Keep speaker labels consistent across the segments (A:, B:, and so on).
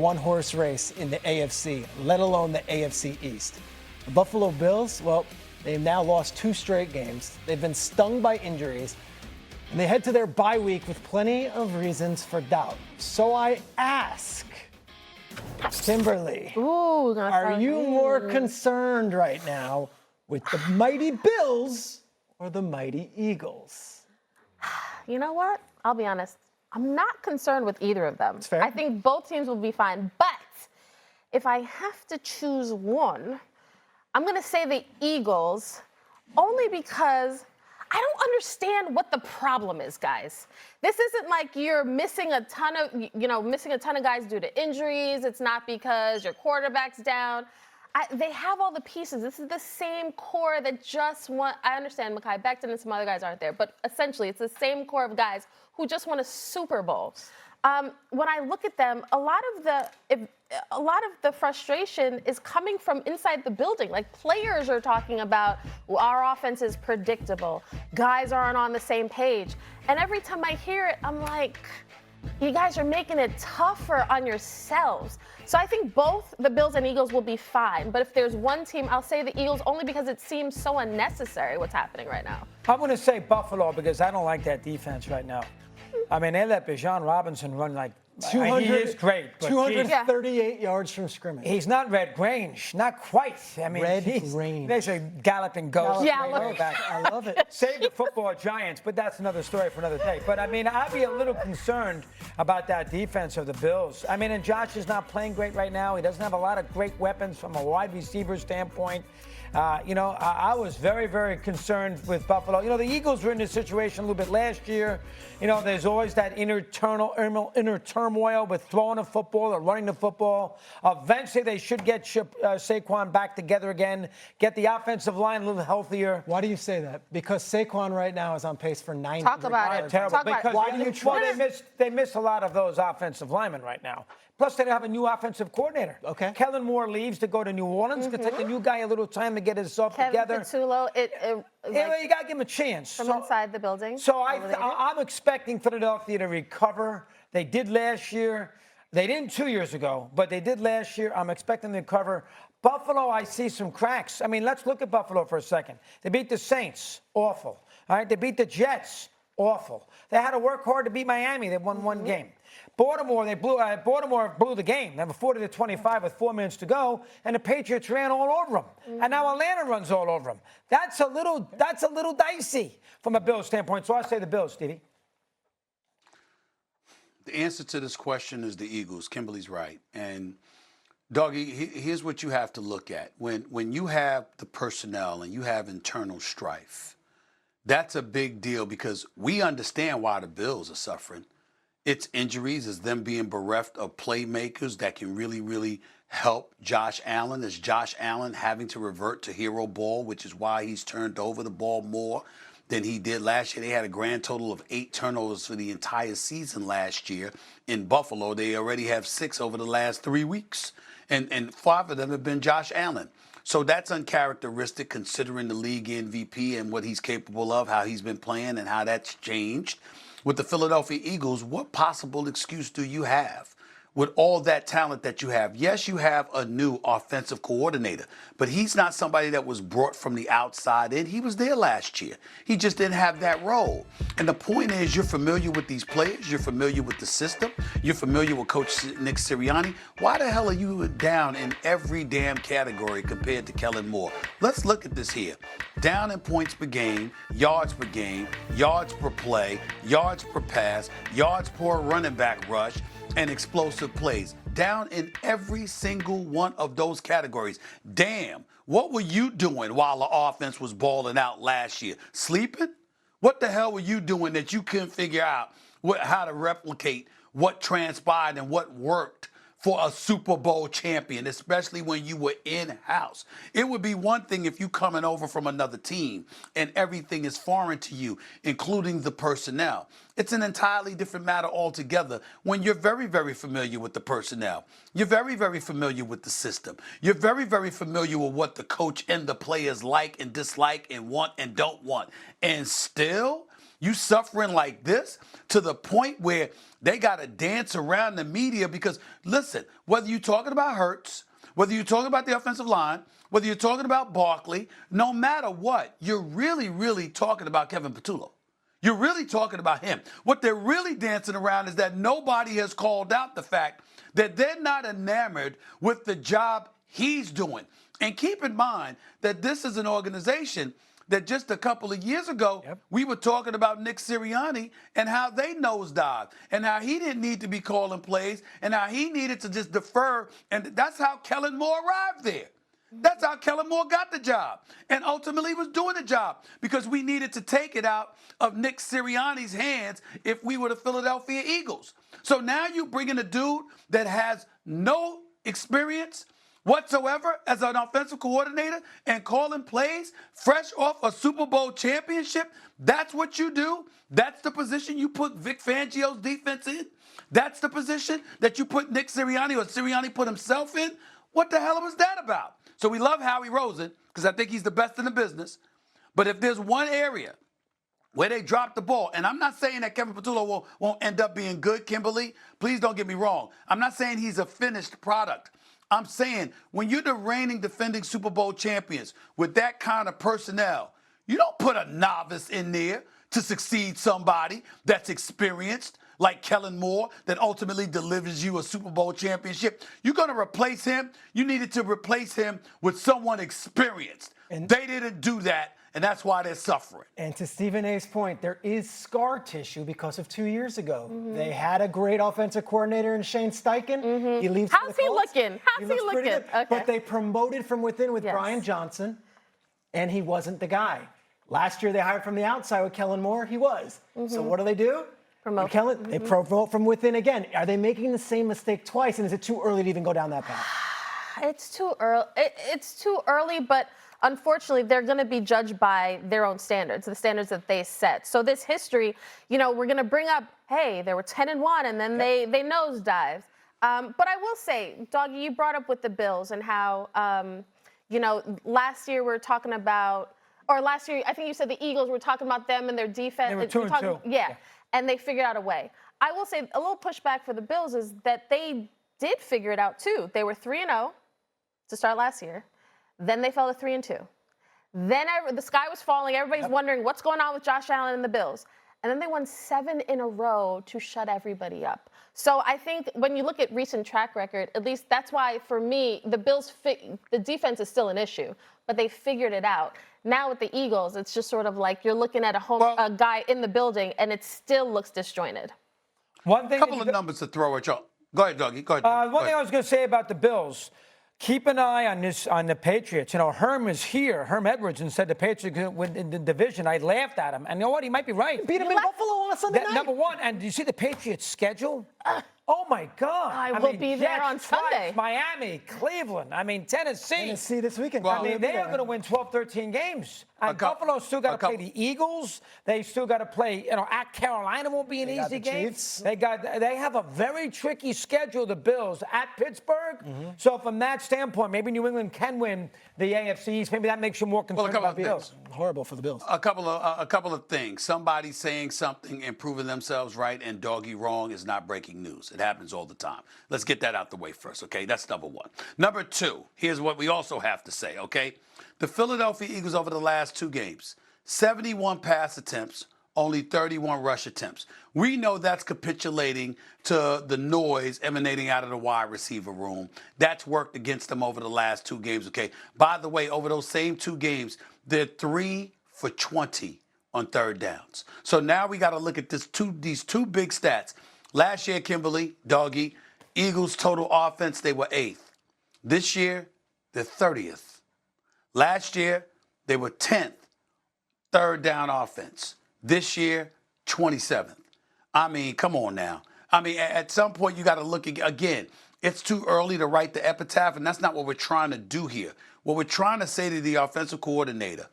A: one-horse race in the AFC, let alone the AFC East. The Buffalo Bills, well, they've now lost 2 straight games. They've been stung by injuries, and they head to their bye week with plenty of reasons for doubt. So I ask, Kimberly, are you more concerned right now with the mighty Bills or the mighty Eagles?
B: You know what? I'll be honest. I'm not concerned with either of them.
A: That's fair.
B: I think both teams will be fine. But if I have to choose one, I'm going to say the Eagles only because I don't understand what the problem is, guys. This isn't like you're missing a ton of guys due to injuries. It's not because your quarterback's down. They have all the pieces. This is the same core that just won. I understand Mekhi Becton and some other guys aren't there, but essentially it's the same core of guys who just won a Super Bowl. When I look at them, a lot of the frustration is coming from inside the building. Like, players are talking about, well, our offense is predictable. Guys aren't on the same page. And every time I hear it, I'm like, you guys are making it tougher on yourselves. So I think both the Bills and Eagles will be fine. But if there's one team, I'll say the Eagles only because it seems so unnecessary what's happening right now.
C: I'm going to say Buffalo because I don't like that defense right now. I mean, they let Bijan Robinson run like
A: 200,
C: he is great. But
A: 238 yards from scrimmage.
C: He's not Red Grange, not quite. I mean,
A: Red Grange.
C: They say galloping ghost.
B: Yeah,
A: I love it.
C: Save the football giants, but that's another story for another day. But I mean, I'd be a little concerned about that defense of the Bills. I mean, and Josh is not playing great right now. He doesn't have a lot of great weapons from a wide receiver standpoint. I was very, very concerned with Buffalo. The Eagles were in this situation a little bit last year. There's always that inner turmoil with throwing the football or running the football. Eventually, they should get Saquon back together again, get the offensive line a little healthier.
A: Why do you say that? Because Saquon right now is on pace for 90.
B: Talk about it.
C: Terrible.
B: Talk about it.
A: Why do you trust?
C: They miss a lot of those offensive linemen right now. Plus, they have a new offensive coordinator.
A: Okay.
C: Kellen Moore leaves to go to New Orleans. It's going to take a new guy a little time to get himself together.
B: Kevin Patullo,
C: You got to give him a chance.
B: from inside the building.
C: So I'm expecting Philadelphia to recover. They did last year. They didn't 2 years ago, but they did last year. I'm expecting them to recover. Buffalo, I see some cracks. I mean, let's look at Buffalo for a second. They beat the Saints. Awful. All right. They beat the Jets. Awful. They had to work hard to beat Miami. They won one game. Baltimore blew the game. They were 40-25 with 4 minutes to go, and the Patriots ran all over them. And now Atlanta runs all over them. That's a little dicey from a Bills standpoint. So I say the Bills, Stevie.
D: The answer to this question is the Eagles. Kimberly's right. And Doggy, here's what you have to look at. When you have the personnel and you have internal strife, that's a big deal because we understand why the Bills are suffering. It's injuries, it's them being bereft of playmakers that can really, really help Josh Allen. It's Josh Allen having to revert to hero ball, which is why he's turned over the ball more than he did last year. They had a grand total of 8 turnovers for the entire season last year. In Buffalo, they already have 6 over the last 3 weeks. And 5 of them have been Josh Allen. So that's uncharacteristic considering the league MVP and what he's capable of, how he's been playing and how that's changed. With the Philadelphia Eagles, what possible excuse do you have with all that talent that you have? Yes, you have a new offensive coordinator, but he's not somebody that was brought from the outside in. He was there last year. He just didn't have that role. And the point is, you're familiar with these players. You're familiar with the system. You're familiar with Coach Nick Sirianni. Why the hell are you down in every damn category compared to Kellen Moore? Let's look at this here. Down in points per game, yards per game, yards per play, yards per pass, yards per running back rush, and explosive plays. Down in every single one of those categories. Damn, what were you doing while the offense was balling out last year? Sleeping? What the hell were you doing that you couldn't figure out how to replicate what transpired and what worked for a Super Bowl champion, especially when you were in-house? It would be one thing if you coming over from another team and everything is foreign to you, including the personnel. It's an entirely different matter altogether when you're very, very familiar with the personnel. You're very, very familiar with the system. You're very, very familiar with what the coach and the players like and dislike and want and don't want. And still, You suffering like this to the point where they got to dance around the media because, listen, whether you're talking about Hurts, whether you're talking about the offensive line, whether you're talking about Barkley, no matter what, you're really, really talking about Kevin Patullo. You're really talking about him. What they're really dancing around is that nobody has called out the fact that they're not enamored with the job he's doing. And keep in mind that this is an organization that just a couple of years ago, we were talking about Nick Sirianni and how they nosedived and how he didn't need to be calling plays and how he needed to just defer. And that's how Kellen Moore arrived there. That's how Kellen Moore got the job and ultimately was doing the job because we needed to take it out of Nick Sirianni's hands if we were the Philadelphia Eagles. So now you bring in a dude that has no experience whatsoever as an offensive coordinator and calling plays fresh off a Super Bowl championship. That's what you do. That's the position you put Vic Fangio's defense in. That's the position that you put Nick Sirianni or Sirianni put himself in. What the hell was that about? So we love Howie Roseman because I think he's the best in the business. But if there's one area where they drop the ball, and I'm not saying that Kevin Patullo won't end up being good, Kimberly. Please don't get me wrong. I'm not saying he's a finished product. I'm saying when you're the reigning defending Super Bowl champions with that kind of personnel, you don't put a novice in there to succeed somebody that's experienced like Kellen Moore that ultimately delivers you a Super Bowl championship. You're going to replace him. You needed to replace him with someone experienced. And they didn't do that, and that's why they're suffering.
A: And to Stephen A's point, there is scar tissue because of 2 years ago. They had a great offensive coordinator in Shane Steichen. He leaves.
B: How's he looking? How's he
A: looks pretty
B: looking?
A: good.
B: Okay.
A: But they promoted from within with
B: Yes.
A: Brian Johnson, and he wasn't the guy. Last year they hired from the outside with Kellen Moore. He was. So what do?
B: Promote.
A: They promote from within again. Are they making the same mistake twice? And is it too early to even go down that path?
B: It's too early. It's too early, but unfortunately, they're going to be judged by their own standards, the standards that they set. So this history, we're going to bring up, hey, they were 10-1, and then they nosedived. But I will say, Doggy, you brought up with the Bills and how, last year we were talking about, or last year I think you said the Eagles were talking about them and their defense.
C: They were 2-2.
B: Yeah, and they figured out a way. I will say a little pushback for the Bills is that they did figure it out too. They were 3-0 to start last year. Then they fell to 3-2. Then the sky was falling. Everybody's wondering what's going on with Josh Allen and the Bills. And then they won 7 in a row to shut everybody up. So I think when you look at recent track record, at least that's why for me, the Bills, the defense is still an issue, but they figured it out. Now with the Eagles, it's just sort of like you're looking at a guy in the building and it still looks disjointed.
C: One thing.
D: A couple of numbers to throw at y'all. Go ahead, Dougie. Go ahead.
C: One thing I was going to say about the Bills. Keep an eye on the Patriots. Herm is here. Herm Edwards and said the Patriots could win in the division. I laughed at him. And you know what? He might be right.
A: Beat him in Buffalo on a Sunday night.
C: Number one. And do you see the Patriots' schedule? Oh, my God.
B: I will be there
C: Jets
B: on Sunday.
C: twice, Miami, Cleveland. Tennessee.
A: Tennessee this weekend.
C: They are going to win 12, 13 games. And Buffalo still got to play the Eagles. They still got to play, at Carolina won't be an easy game.
A: Chiefs.
C: They have a very tricky schedule, the Bills, at Pittsburgh. So from that standpoint, maybe New England can win the AFC East. Maybe that makes you more concerned about the Bills.
A: Horrible for the Bills.
D: A couple of things. Somebody saying something and proving themselves right and Doggy wrong is not breaking news. It happens all the time. Let's get that out the way first, okay? That's number one. Number two, here's what we also have to say, okay? The Philadelphia Eagles over the last 2 games, 71 pass attempts, only 31 rush attempts. We know that's capitulating to the noise emanating out of the wide receiver room. That's worked against them over the last 2 games, okay? By the way, over those same 2 games, they're 3 for 20 on 3rd downs. So now we got to look at these two big stats. Last year, Kimberly, Doggy, Eagles total offense, they were 8th. This year, they're 30th. Last year, they were 10th, 3rd down offense. This year, 27th. Come on now. At some point, you got to look again. It's too early to write the epitaph, and that's not what we're trying to do here. What we're trying to say to the offensive coordinator,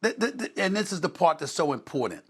D: and this is the part that's so important.